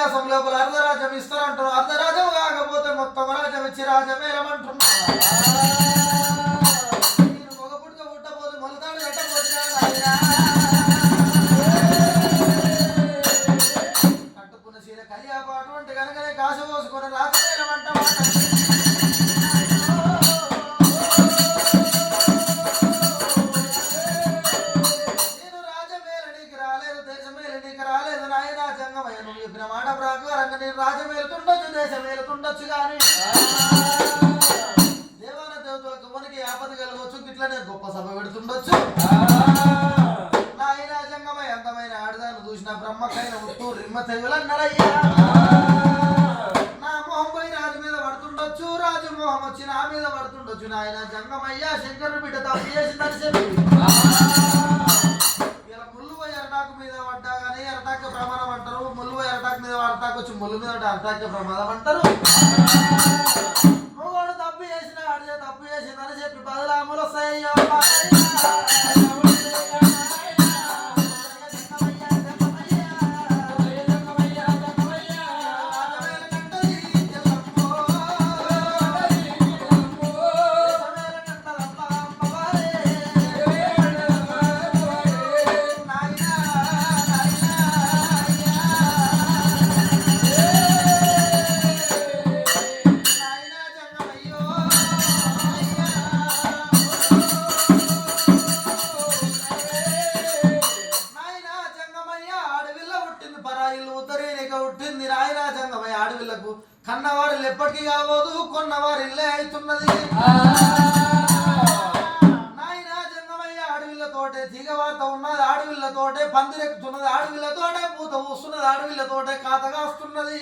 కైలాసం లోపల అర్ధరాజ్యం ఇస్తారంటారు. అర్ధరాజ్యం కాకపోతే మొత్తం రాజ్యం ఇచ్చి రాజమేలమంటున్నారు. నేను మగ పుట్టుక పుట్టబోదు మొలతాడు కట్టబోతున్నా కట్టుకున్న చీర కలియాపాటు అంటే కనుకనే కాసు పోసుకొని రాజమేలమంట మాట ప్రకారంగా నేను రాజ్యం వెళ్తుండొచ్చు, దేశం వెళ్తుండొచ్చు, కానీ దేవాన దేవతలకు మనకి ఆపద కలగవచ్చు, ఇట్లనే గొప్ప సభ పెడుతుండొచ్చు. నాయన జంగమయ్య అందమైన ఆడదాన్ని చూసిన బ్రహ్మకైన ఉత్తూ రిమ్మ తెగులన్నారయ్యా. నా మొహం పోయి రాజు మీద పడుతుండొచ్చు, రాజు మొహం వచ్చి నా మీద పడుతుండొచ్చు. నాయన జంగమయ్య శంకరుడు బిడ్డ తప్పు చేసిందని చెప్పి అరటాకు మీద పడ్డా కానీ అరటాక ప్రమాదం అంటారు. ముళ్ళు అరటాకు మీద అరటాకు వచ్చి ముళ్ళు మీద అరటాక ప్రమాదం అంటారు. వాడు తప్పు చేసిన ఆడితే తప్పు చేసిందని చెప్పి బదులాములు వస్తాయ్యో. కన్నవారు ఎప్పటికీ కావదు, కొన్నవారు ఇల్లే అవుతున్నది. నాయన జంగమయ్య అడవిళ్ళతోటే తీగవాత ఉన్నది, అడవిళ్ళతోటే పందిరెక్కుతున్నది, అడవిళ్ళతోటే పూత పూస్తున్నది, అడవిళ్ళతోటే కాతగా వస్తున్నది.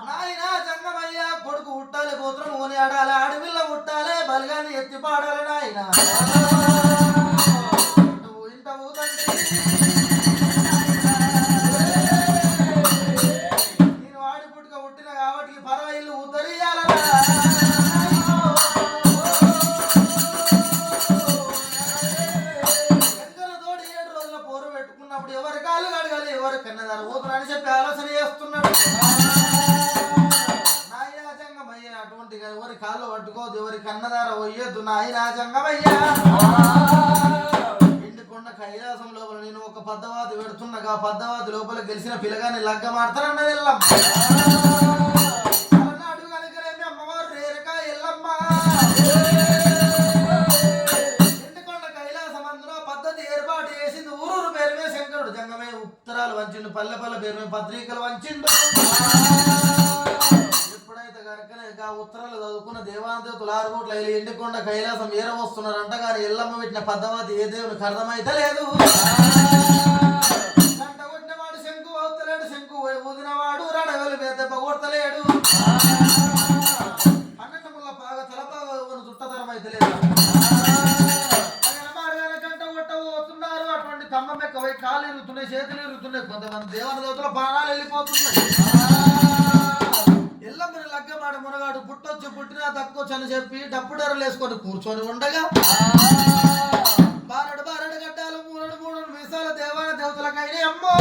నాయన జంగమయ్య కొడుకు ఉట్టాలి, గోత్రం కొని ఆడాలి, అడవిళ్ళ ఉట్టాలి, బలిగాని ఎత్తి పాడాలి. నాయన ఇంత ఊతండి ఎవరి కాళ్ళు కడగాలి, ఎవరి కన్నదారు పోతున్నా చెప్పి ఆలోచన చేస్తున్నాడు. నాయన జంగమయ్య అటువంటి ఎవరి కాళ్ళు పట్టుకోదు, ఎవరి కన్నదార పోయొద్దు. నాయన జంగమయ్య ఎండుకొండ కైలాసం లోపల నేను ఒక పద్దవాది పెడుతున్నగా, పద్దవాది లోపల గెలిచిన పిల్లగాని లగ్గ మాడతారన్నది ఎల్లమ్మ. అలనాడు కనుకనేమి అమ్మవారు రేరక ఎల్లమ్మ ఎండుకొండ కైలాసం అందులో పద్ధతి ఏర్పాటు చేసింది. ఊరూరు పేరుమే శంకరుడు జంగమయ్య ఉత్తరాలు వంచిండు, పల్లె పల్లె పేరుమే పత్రికలు వంచిండు. ఎప్పుడైతే కనుకనే ఉత్తరాలు చదువుకున్న దేవాదేవతలు 6 కోట్ల ఎండుకొండ కైలాసం ఏర వస్తున్నారంట. కానీ ఎల్లమ్మ పెట్టిన పద్ధతి ఏ దేవునికి అర్థమైతే లేదు. గంట కొట్టినవాడు శంకు అవుతలేడు, శంకు ఊదినవాడు రడవలు దెబ్బ కొడతలేడు. అన్నముల పాగ తలపాగ చుట్టతరం అయితే లేదు. ఖమ్మం ఎక్క పోయి కాళ్ళు ఇరుగుతున్నాయి, చేతులు ఇరుగుతున్నాయి, కొంతమంది దేవన దేవతల ప్రాణాలు వెళ్ళిపోతున్నాయి. ఎల్లమ్మని లగ్గమాడ మునగాడు పుట్టొచ్చు, పుట్టినా తక్కువచ్చు అని చెప్పి డప్పుడెరలు వేసుకొని కూర్చొని ఉండగా బారడు బారడు గడ్డాలు 3 మీసాల దేవాన దేవతలకైనా అమ్మో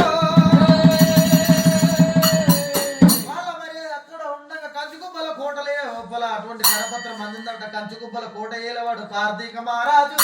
వాళ్ళ మరి అక్కడ ఉండగా కంచుకుబ్బల కోటలే ఒప్పల అటువంటి కరపత్రం అందిందంట. కంచుకుబ్బల కోట ఏలవాడు కార్తీక మహారాజు.